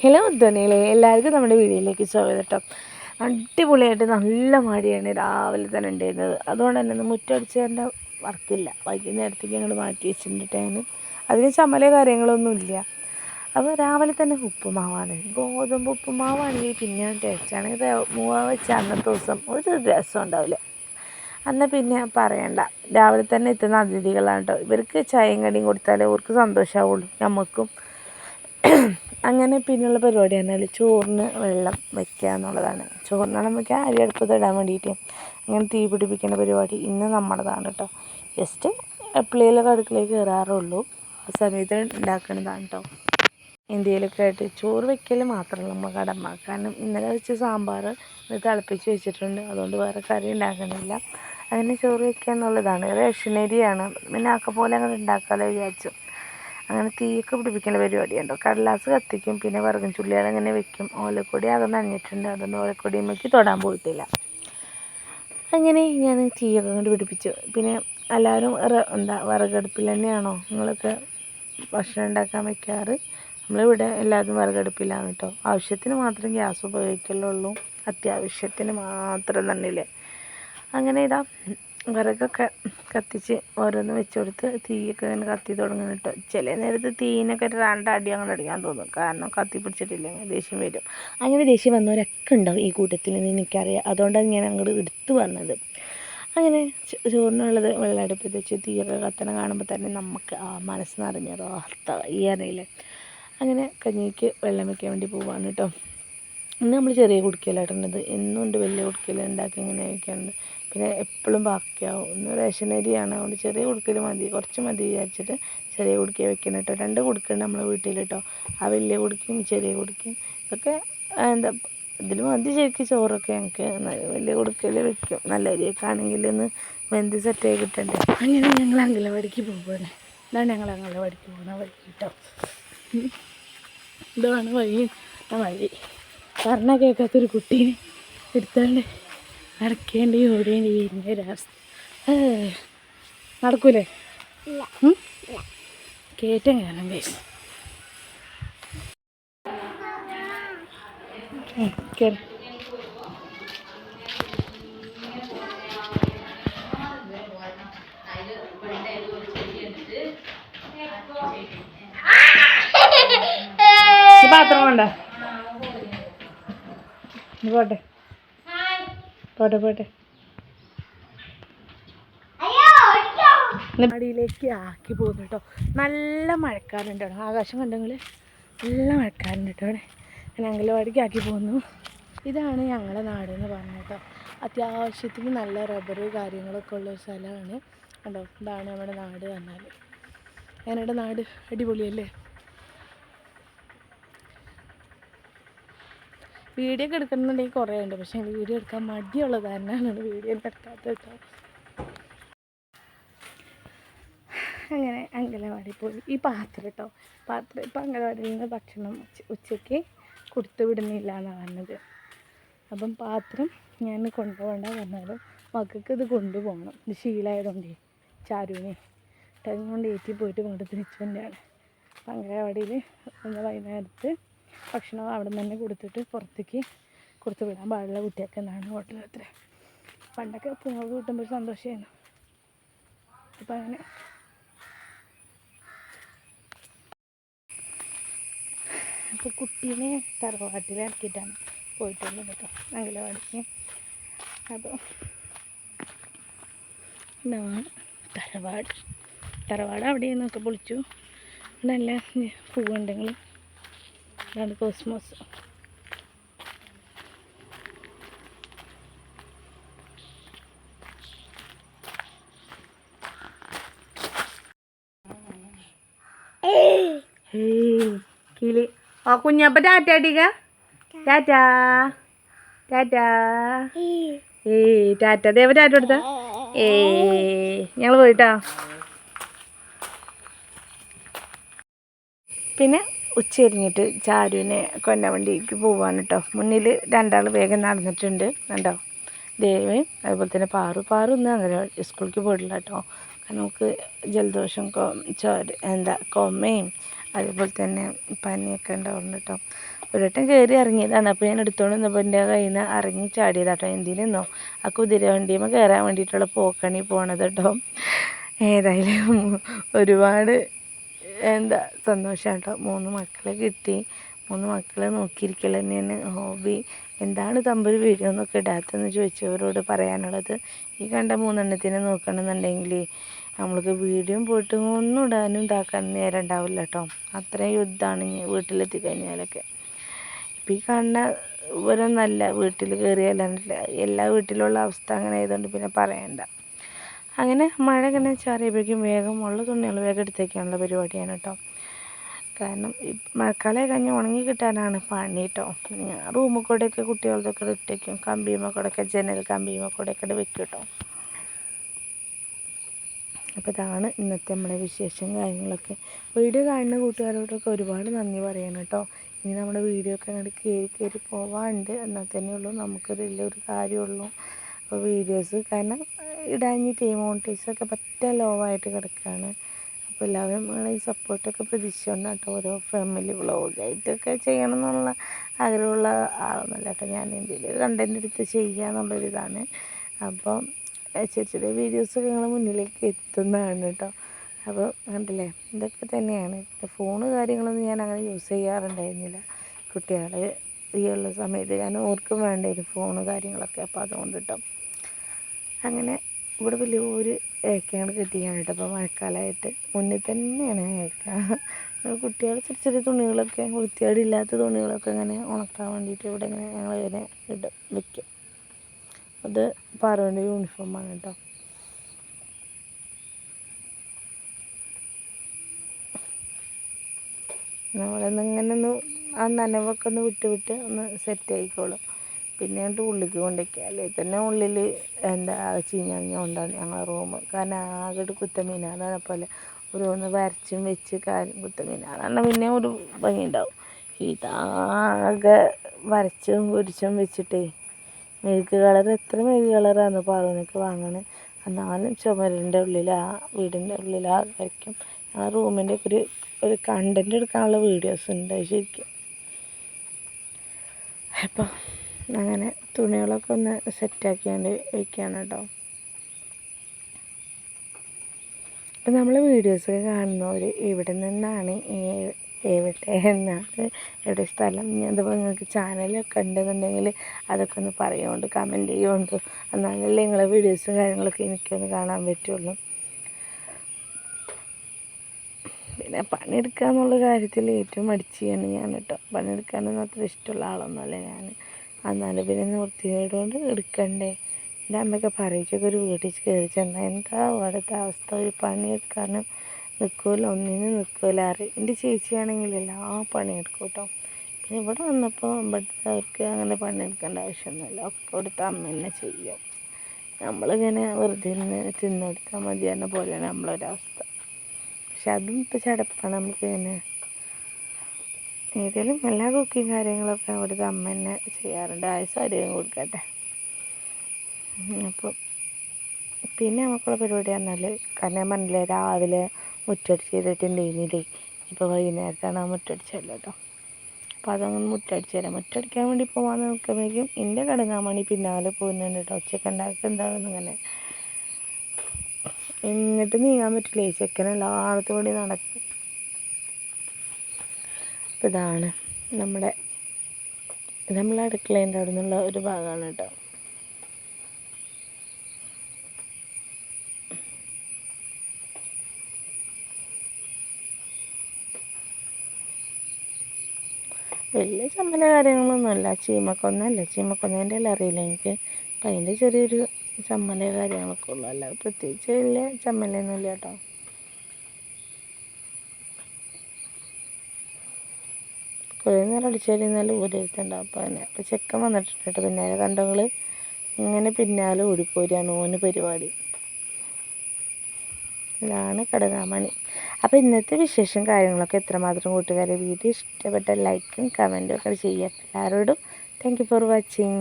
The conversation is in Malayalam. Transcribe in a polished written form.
ഹലോ ധ്വനിയിലെ എല്ലാവർക്കും നമ്മുടെ വീഡിയോയിലേക്ക് സ്വാഗതം കേട്ടോ. അടിപൊളിയായിട്ട് നല്ല മഴയാണ് രാവിലെ തന്നെ ഉണ്ടായിരുന്നത്. അതുകൊണ്ട് തന്നെ മുറ്റടിച്ചതിൻ്റെ വർക്കില്ല, വൈകുന്നേരത്തേക്ക് അങ്ങോട്ട് മാറ്റി വെച്ചിട്ടുണ്ടായിരുന്നു. അതിന് ചമ്മല കാര്യങ്ങളൊന്നുമില്ല. അപ്പോൾ രാവിലെ തന്നെ ഉപ്പുമാവാണ്, ഗോതമ്പ് ഉപ്പുമാവാണെങ്കിൽ പിന്നെ ടേസ്റ്റാണ്. മൂവ വെച്ച അന്നത്തെ ദിവസം ഒരു രസം ഉണ്ടാവില്ല. എന്നാൽ പിന്നെ പറയണ്ട, രാവിലെ തന്നെ എത്തുന്ന അതിഥികളാണ് കേട്ടോ. ഇവർക്ക് ചായയും കടിയും കൊടുത്താലേ അവർക്ക് സന്തോഷമാവുള്ളൂ, നമുക്കും. അങ്ങനെ പിന്നെയുള്ള പരിപാടി പറഞ്ഞാൽ ചോറിന് വെള്ളം വയ്ക്കുക എന്നുള്ളതാണ്. ചോറിന് വെള്ളം വയ്ക്കുക, അരി അടുപ്പത്ത് ഇടാൻ വേണ്ടിയിട്ട് അങ്ങനെ തീ പിടിപ്പിക്കുന്ന പരിപാടി ഇന്ന് നമ്മുടേതാണ് കേട്ടോ. ജസ്റ്റ് എപ്പോഴേലൊക്കെ അടുക്കളയിൽ കയറാറുള്ളൂ, ആ സമയത്ത് ഉണ്ടാക്കുന്നതാണ് കേട്ടോ. ഇന്ത്യയിലൊക്കെ ആയിട്ട് ചോറ് വയ്ക്കൽ മാത്രമല്ല നമ്മൾ കടമ. കാരണം ഇന്നലെ വെച്ച് സാമ്പാർ തിളപ്പിച്ച് വെച്ചിട്ടുണ്ട്, അതുകൊണ്ട് വേറെ കറി ഉണ്ടാക്കുന്നില്ല. അങ്ങനെ ചോറ് വയ്ക്കുക എന്നുള്ളതാണ്. റേഷനരിയാണ്, പിന്നെ പോലെ അങ്ങനെ ഉണ്ടാക്കാമല്ലോ വിചാരിച്ചു. അങ്ങനെ തീയൊക്കെ പിടിപ്പിക്കുന്ന പരിപാടിയുണ്ടോ. കടലാസ് കത്തിക്കും, പിന്നെ വിറകും ചുള്ളികൾ അങ്ങനെ വെക്കും. ഓലക്കൊടി അകം നനഞ്ഞിട്ടുണ്ട്, അതുകൊണ്ട് ഓലക്കൊടിയുമ്മേക്ക് തൊടാൻ പോയിട്ടില്ല. അങ്ങനെ ഞാൻ തീയൊക്കെ കൊണ്ട് പിടിപ്പിച്ചു. പിന്നെ എല്ലാവരും വിറകടുപ്പിൽ തന്നെയാണോ നിങ്ങളൊക്കെ ഭക്ഷണം ഉണ്ടാക്കാൻ വയ്ക്കാറ്? നമ്മളിവിടെ എല്ലാവരും വിറകടുപ്പിലാണ് കേട്ടോ. ആവശ്യത്തിന് മാത്രം ഗ്യാസ് ഉപയോഗിക്കലുള്ളൂ, അത്യാവശ്യത്തിന് മാത്രം തന്നെയില്ലേ. അങ്ങനെ ഇതാ വിറകൊക്കെ കത്തിച്ച് ഓരോന്ന് വെച്ച് കൊടുത്ത് തീയൊക്കെ ഇങ്ങനെ കത്തി തുടങ്ങുന്നു കേട്ടോ. ചില നേരത്ത് തീയിനൊക്കെ രണ്ടടി അങ്ങനെ അടിക്കാൻ തോന്നും, കാരണം കത്തി പിടിച്ചിട്ടില്ലെങ്കിൽ ദേഷ്യം വരും. അങ്ങനെ ദേഷ്യം വന്നവരൊക്കെ ഉണ്ടാവും ഈ കൂട്ടത്തിൽ നിന്ന്, എനിക്കറിയാം. അതുകൊണ്ടാണ് ഞാൻ അങ്ങോട്ട് എടുത്തു പറഞ്ഞത്. അങ്ങനെ ചോറിനുള്ളത് വെള്ളമെടുപ്പ് വെച്ച് തീയൊക്കെ കത്തണ കാണുമ്പോൾ തന്നെ നമുക്ക് മനസ്സ് നിറഞ്ഞതോ ഈ അറിയില്ലേ. അങ്ങനെ കഞ്ഞിക്ക് വെള്ളം വയ്ക്കാൻ വേണ്ടി പോവാണ് കേട്ടോ. ഇന്ന് നമ്മൾ ചെറിയ കുടിക്കലായിട്ടുള്ളത്, എന്നും ഉണ്ട് വലിയ കുടിക്കൽ ഉണ്ടാക്കി ഇങ്ങനെ വയ്ക്കാറുണ്ട്. പിന്നെ എപ്പോഴും ബാക്കിയാവും. ഇന്ന് റേഷനരിയാണ്, അതുകൊണ്ട് ചെറിയ കുടിക്കൽ മതി, കുറച്ച് മതി വിചാരിച്ചിട്ട് ചെറിയ കുടിക്ക വെക്കണം കേട്ടോ. 2 കുടിക്കുന്നുണ്ട് നമ്മളെ വീട്ടിൽ കേട്ടോ. ആ വലിയ കുടിക്കും ചെറിയ കുടിക്കും ഇതൊക്കെ ഇതിൽ മതി ശരിക്കും ചോറൊക്കെ. ഞങ്ങൾക്ക് വലിയ കുടിക്കൽ വെക്കും, നല്ല അരിയൊക്കെ ആണെങ്കിൽ ഒന്ന് വെന്ത് സെറ്റായി കിട്ടണ്ടേ. അങ്ങനെ ഞങ്ങൾ അങ്കലവാടിക്ക് പോകുകയാണ്. ഇതാണ് ഞങ്ങൾ അങ്കലവാടിക്ക് പോകുന്ന വഴി കേട്ടോ. ഇതാണ് വഴി. പറഞ്ഞാൽ കേൾക്കാത്തൊരു കുട്ടീനെ എടുത്താണ്ട് നടക്കേണ്ടി ഓടേണ്ടി വരുന്ന ഒരവസ്ഥ. നടക്കൂലേ? കയറ്റം കയറാൻ കഴിയും. കയറി പാത്രം കൊണ്ട പോട്ടെ അടിയിലേക്ക് ആക്കി പോകുന്നു കേട്ടോ. നല്ല മഴക്കാറുണ്ട് കേട്ടോ, ആകാശം കണ്ടെങ്കിൽ നല്ല മഴക്കാറുണ്ട് കേട്ടോ. അവിടെ ഞാൻ അങ്കലവാടിക്ക് ആക്കി പോകുന്നു. ഇതാണ് ഞങ്ങളുടെ നാടെന്ന് പറഞ്ഞു കേട്ടോ. അത്യാവശ്യത്തിന് നല്ല റബ്ബർ കാര്യങ്ങളൊക്കെ ഉള്ളൊരു സ്ഥലമാണ് കേട്ടോ. ഇതാണ് നമ്മുടെ നാട് പറഞ്ഞാൽ. ഞങ്ങളുടെ നാട് അടിപൊളിയല്ലേ. വീഡിയോ ഒക്കെ എടുക്കണമെന്നുണ്ടെങ്കിൽ കുറേ ഉണ്ട്, പക്ഷേ എനിക്ക് വീഡിയോ എടുക്കാൻ മടിയുള്ള കാരണമാണ് വീഡിയോ എടുക്കാത്തത് കേട്ടോ. അങ്ങനെ അങ്കലവാടി പോയി. ഈ പാത്രം കേട്ടോ, ഇപ്പം അങ്കലവാടിയിൽ നിന്ന് ഭക്ഷണം ഉച്ചയ്ക്ക് കൊടുത്തു വിടുന്നില്ല എന്നാണ് പറഞ്ഞത്. അപ്പം പാത്രം ഞാൻ കൊണ്ടുപോകേണ്ട പറഞ്ഞാലും മക്കൾക്ക് ഇത് കൊണ്ടുപോകണം. ഇത് ശീലമായതുകൊണ്ടേ ചാരുവിനെ കൊണ്ട് ഏറ്റി പോയിട്ട് കൊണ്ട് തിരിച്ചു തന്നെയാണ്. അപ്പം അങ്കലവാടിയിൽ വൈകുന്നേരത്ത് ഭക്ഷണം അവിടെ നിന്ന് തന്നെ കൊടുത്തിട്ട് പുറത്തേക്ക് കൊടുത്തു വിടാൻ പാടുള്ള കുട്ടിയൊക്കെ എന്നാണ് ഹോട്ടലിൽ അത്ര. പണ്ടൊക്കെ പുറത്ത് കിട്ടുമ്പോൾ സന്തോഷമായിരുന്നു. അപ്പം അങ്ങനെ അപ്പോൾ കുട്ടീനെ തറവാട്ടിൽ ഇറക്കിയിട്ടാണ് പോയിട്ടുള്ളത് കേട്ടോ അങ്കലവാടിക്ക്. അപ്പോൾ ഇതാണ് തറവാട് അവിടെ നിന്നൊക്കെ പൊളിച്ചു. നല്ല പൂവുണ്ടെങ്കിൽ ഇതാണ് കോസ്മോസ്. കിളി കുഞ്ഞപ്പ ടാറ്റാടിക്ക, ടാറ്റാ ദേവ ടാറ്റ കൊടുത്ത. ഞങ്ങൾ പോയിട്ടാ. പിന്നെ ഉച്ചരിഞ്ഞിട്ട് ചാരുവിനെ കൊന്നവണ്ടിക്ക് പോവാണ് കേട്ടോ. മുന്നിൽ 2 ആൾ വേഗം നടന്നിട്ടുണ്ട് കണ്ടോ, ദേവയും അതുപോലെ തന്നെ പാറു ഇന്ന് അങ്ങനെ സ്കൂളിലേക്ക് പോയിട്ടില്ല കേട്ടോ. കാരണം നമുക്ക് ജലദോഷം ചുമയും അതേപോലെ തന്നെ പനിയൊക്കെ ഉണ്ടാവുന്നുണ്ട് കേട്ടോ. ഒരു വട്ടം കയറി ഇറങ്ങിയതാണ്. അപ്പോൾ ഞാൻ എടുത്തുകൊണ്ട് വന്നപ്പോൾ എൻ്റെ കയ്യിൽ നിന്ന് ഇറങ്ങി ചാടിയതാട്ടോ. എന്തിനെന്നോ ആ കുതിര വണ്ടിയുമ്പോൾ കയറാൻ വേണ്ടിയിട്ടുള്ള പോക്കണി പോണത് കേട്ടോ. ഏതായാലും ഒരുപാട് സന്തോഷമാണ് കേട്ടോ. 3 മക്കളെ കിട്ടി. 3 മക്കളെ നോക്കിയിരിക്കൽ തന്നെയാണ് ഹോബി. എന്താണ് തമ്പൊരു വീഡിയോ എന്നൊക്കെ ഇടാത്തെന്ന് ചോദിച്ചവരോട് പറയാനുള്ളത്, ഈ കണ്ട 3 എണ്ണത്തിനെ നോക്കണമെന്നുണ്ടെങ്കിൽ നമ്മൾക്ക് വീഡിയോ പോയിട്ട് ഒന്നും ഇടാനും ഇതാക്കാനും നേരം ഉണ്ടാവില്ല കേട്ടോ. അത്രയും യുദ്ധമാണ് വീട്ടിലെത്തി കഴിഞ്ഞാലൊക്കെ. ഇപ്പം ഈ കാണുന്ന ഇവരൊന്നല്ല വീട്ടിൽ കയറിയാലല്ല, എല്ലാ വീട്ടിലുള്ള അവസ്ഥ അങ്ങനെ ആയതുകൊണ്ട് പിന്നെ പറയണ്ട. അങ്ങനെ മഴ ഇങ്ങനെ ചാറിയപ്പോഴേക്കും വേഗം ഉള്ള തുണികൾ വേഗം എടുത്തേക്കാനുള്ള പരിപാടിയാണ് കേട്ടോ. കാരണം ഈ മഴക്കാലമായി കഴിഞ്ഞ് ഉണങ്ങി കിട്ടാനാണ് പണി കേട്ടോ. ഞാൻ റൂമിൽ കൂടെയൊക്കെ കുട്ടികളുടെയൊക്കെ ഇട്ടേക്കും, കമ്പിയുമ്പോൾ കൂടെയൊക്കെ ജനൽ കമ്പിയുമ്പോൾ കൂടെയൊക്കെ വെക്കും കേട്ടോ. അപ്പോൾ ഇതാണ് ഇന്നത്തെ നമ്മുടെ വിശേഷം കാര്യങ്ങളൊക്കെ. വീഡിയോ കാണുന്ന കൂട്ടുകാരോടൊക്കെ ഒരുപാട് നന്ദി പറയണം കേട്ടോ. ഇനി നമ്മുടെ വീഡിയോ ഒക്കെ അങ്ങോട്ട് കയറി പോവാണ്ട് എന്നാൽ തന്നെ ഉള്ളൂ നമുക്കതിലൊരു കാര്യമുള്ളൂ. അപ്പോൾ വീഡിയോസ് കാരണം ഇടാഞ്ഞിട്ട് മോണിറ്റൈസൊക്കെ പറ്റ ലോ ആയിട്ട് കിടക്കുകയാണ്. അപ്പോൾ എല്ലാവരും നമ്മളെ ഈ സപ്പോർട്ടൊക്കെ പ്രതീക്ഷിച്ചുകൊണ്ട് കേട്ടോ ഓരോ ഫാമിലി വ്ളോഗായിട്ടൊക്കെ ചെയ്യണം എന്നുള്ള ആഗ്രഹമുള്ള ആളൊന്നുമല്ല കേട്ടോ. ഞാൻ എന്തെങ്കിലും കണ്ടൻറ് എടുത്ത് ചെയ്യുക എന്നുള്ളൊരിതാണ്. അപ്പം ചെറിയ ചെറിയ വീഡിയോസൊക്കെ ഞങ്ങൾ മുന്നിലേക്ക് എത്തുന്നതാണ് കേട്ടോ. അപ്പോൾ കണ്ടില്ലേ, ഇതൊക്കെ തന്നെയാണ്. ഫോണ് കാര്യങ്ങളൊന്നും ഞാൻ അങ്ങനെ യൂസ് ചെയ്യാറുണ്ടായിരുന്നില്ല കുട്ടികൾ ഈ ഉള്ള സമയത്ത്. കാരണം ഓർക്കും വേണ്ടായിരുന്നു ഫോണ് കാര്യങ്ങളൊക്കെ. അപ്പോൾ അതുകൊണ്ട് കേട്ടോ അങ്ങനെ ഇവിടെ വലിയൊരു ഏക്കയാണ് കിട്ടിയാണ് കേട്ടോ. അപ്പോൾ മഴക്കാലമായിട്ട് മുന്നിൽ തന്നെയാണ് ഏക്ക. കുട്ടികൾ ചെറിയ ചെറിയ തുണികളൊക്കെ വൃത്തിയാടില്ലാത്ത തുണികളൊക്കെ ഇങ്ങനെ ഉണക്കാൻ വേണ്ടിയിട്ട് ഇവിടെ ഇങ്ങനെ ഞങ്ങളിങ്ങനെ വെക്കും. അത് പാറുവിൻ്റെ യൂണിഫോമാണ് കേട്ടോ. നമ്മളിങ്ങനെ ആ നനവൊക്കെ ഒന്ന് വിട്ട് ഒന്ന് സെറ്റ് ആയിക്കോളും. പിന്നെ അങ്ങോട്ട് ഉള്ളിലേക്ക് കൊണ്ടുവയ്ക്കുക. അല്ലെങ്കിൽ തന്നെ ഉള്ളിൽ ചീഞ്ഞുകൊണ്ടാണ് ഞങ്ങളുടെ റൂം. കാരണം ആകെ കുത്തമീനാറാണ് പോലെ ഓരോന്ന് വരച്ചും വെച്ച് കുത്തമീനാറാണ് പിന്നെ ഒരു ഭംഗി ഉണ്ടാവും. ഇതാകെ വരച്ചും പൊരിച്ചും വെച്ചിട്ടേ മെഴുക്ക് കളർ എത്ര മെഴുക്ക് കളറാണ് പാറുവിനൊക്കെ വാങ്ങണത്. എന്നാലും ചുമരിൻ്റെ ഉള്ളിൽ ആ വീടിൻ്റെ ഉള്ളിൽ ആ വരയ്ക്കും. ആ റൂമിൻ്റെ ഒക്കെ ഒരു കണ്ടൻറ് എടുക്കാനുള്ള വീഡിയോസ് ഉണ്ട് ശരിക്കും. അപ്പോൾ അങ്ങനെ തുണികളൊക്കെ ഒന്ന് സെറ്റാക്കിയാണ്ട് വയ്ക്കുകയാണ് കേട്ടോ. അപ്പം നമ്മൾ വീഡിയോസൊക്കെ കാണുന്നവർ എവിടെ നിന്നാണ് എവിടെ സ്ഥലം, ഞാൻ ഇതിപ്പോൾ നിങ്ങൾക്ക് ചാനലൊക്കെ ഉണ്ടെന്നുണ്ടെങ്കിൽ അതൊക്കെ ഒന്ന് പറയുകൊണ്ട് കമൻറ്റ് ചെയ്യുകൊണ്ട്, എന്നാലല്ലേ നിങ്ങളെ വീഡിയോസും കാര്യങ്ങളൊക്കെ എനിക്കൊന്ന് കാണാൻ പറ്റുള്ളൂ. പിന്നെ പണിയെടുക്കുക എന്നുള്ള കാര്യത്തിൽ ഏറ്റവും മടിച്ചാണ് ഞാൻ കേട്ടോ. പണിയെടുക്കാനൊന്നും അത്ര ഇഷ്ടമുള്ള ആളൊന്നുമല്ല ഞാൻ. എന്നാലും പിന്നെ നിവൃത്തിയോടുകൊണ്ട് എടുക്കണ്ടേ. എൻ്റെ അമ്മയൊക്കെ പറയിച്ചൊക്കെ ഒരു വീട്ടിൽ കയറി ചെന്നാൽ എന്താ അവിടുത്തെ അവസ്ഥ, ഒരു പണിയെടുക്കാനും നിൽക്കില്ല, ഒന്നിനും നിൽക്കില്ല അറിയും. എൻ്റെ ചേച്ചിയാണെങ്കിൽ എല്ലാ പണിയെടുക്കും കേട്ടോ. പിന്നെ ഇവിടെ വന്നപ്പോൾ ഇവിടുത്തെ അവർക്ക് അങ്ങനെ പണിയെടുക്കേണ്ട ആവശ്യമൊന്നുമില്ല. ഒക്കെ ഇവിടുത്തെ അമ്മ തന്നെ ചെയ്യും. നമ്മളിങ്ങനെ വെറുതെ തിന്നെടുത്താൽ മതി എന്ന പോലെയാണ് നമ്മളൊരവസ്ഥ. പക്ഷെ അതും ഇപ്പോൾ ചടപ്പാണ് നമുക്ക്. ഇങ്ങനെ ഏതെങ്കിലും എല്ലാ കുക്കിങ് കാര്യങ്ങളൊക്കെ അവിടുത്തെ അമ്മ തന്നെ ചെയ്യാറുണ്ട്. ആയുസ് ആരെയും കൊടുക്കട്ടെ. അപ്പോൾ പിന്നെ നമുക്കുള്ള പരിപാടി പറഞ്ഞാൽ, കാരണം ഞാൻ പറഞ്ഞില്ലേ രാവിലെ മുറ്റടിച്ച് ചെയ്തിട്ടുണ്ടെങ്കിലേ ഇപ്പോൾ വൈകുന്നേരത്താണ് ആ മുറ്റടിച്ചല്ലോ കേട്ടോ. അപ്പോൾ അതങ്ങനെ മുറ്റടിച്ച് തരാം. മുറ്റടിക്കാൻ വേണ്ടി പോകാൻ നിൽക്കുമ്പോഴേക്കും എൻ്റെ കടങ്ങാമണി പിന്നാലെ പോകുന്നുണ്ട് കേട്ടോ. ഉച്ചക്ക് ഉണ്ടാക്കുക എന്താകുന്നു ഇങ്ങനെ എന്നിട്ട് നീങ്ങാൻ പറ്റില്ലേ, ചെക്കൻ എല്ലായിടത്തും കൂടി നടക്കും. അപ്പോൾ ഇതാണ് നമ്മളെ അടുക്കളേൻ്റെ അവിടെ നിന്നുള്ള ഒരു ഭാഗമാണ് കേട്ടോ. വലിയ ചമ്മല കാര്യങ്ങളൊന്നുമല്ല. ചീമക്കൊന്നേൻ്റെ എല്ലാം അറിയില്ല എനിക്ക്. അപ്പം അതിൻ്റെ ചെറിയൊരു ചമ്മല കാര്യങ്ങളൊക്കെ ഉള്ളൂ. അല്ലാതെ പ്രത്യേകിച്ച് വലിയ ചമ്മലൊന്നുമില്ല കേട്ടോ. കുറേ നേരം അടിച്ചു കഴിഞ്ഞാൽ ഊരെടുത്തുണ്ടാവും. അപ്പോൾ തന്നെ അപ്പോൾ ചെക്കൻ വന്നിട്ടുണ്ട് കേട്ടോ. പിന്നാലെ കണ്ടങ്ങൾ ഇങ്ങനെ പിന്നാലെ ഓടിപ്പോരാണ് ഓന് പരിപാടി. ഇതാണ് കടങ്ങാമണി. അപ്പോൾ ഇന്നത്തെ വിശേഷം കാര്യങ്ങളൊക്കെ എത്രമാത്രം കൂട്ടുകാരെ വീഡിയോ ഇഷ്ടപ്പെട്ട ലൈക്കും കമൻറ്റും ഒക്കെ ചെയ്യുക. എല്ലാവരോടും താങ്ക് യു ഫോർ വാച്ചിങ്.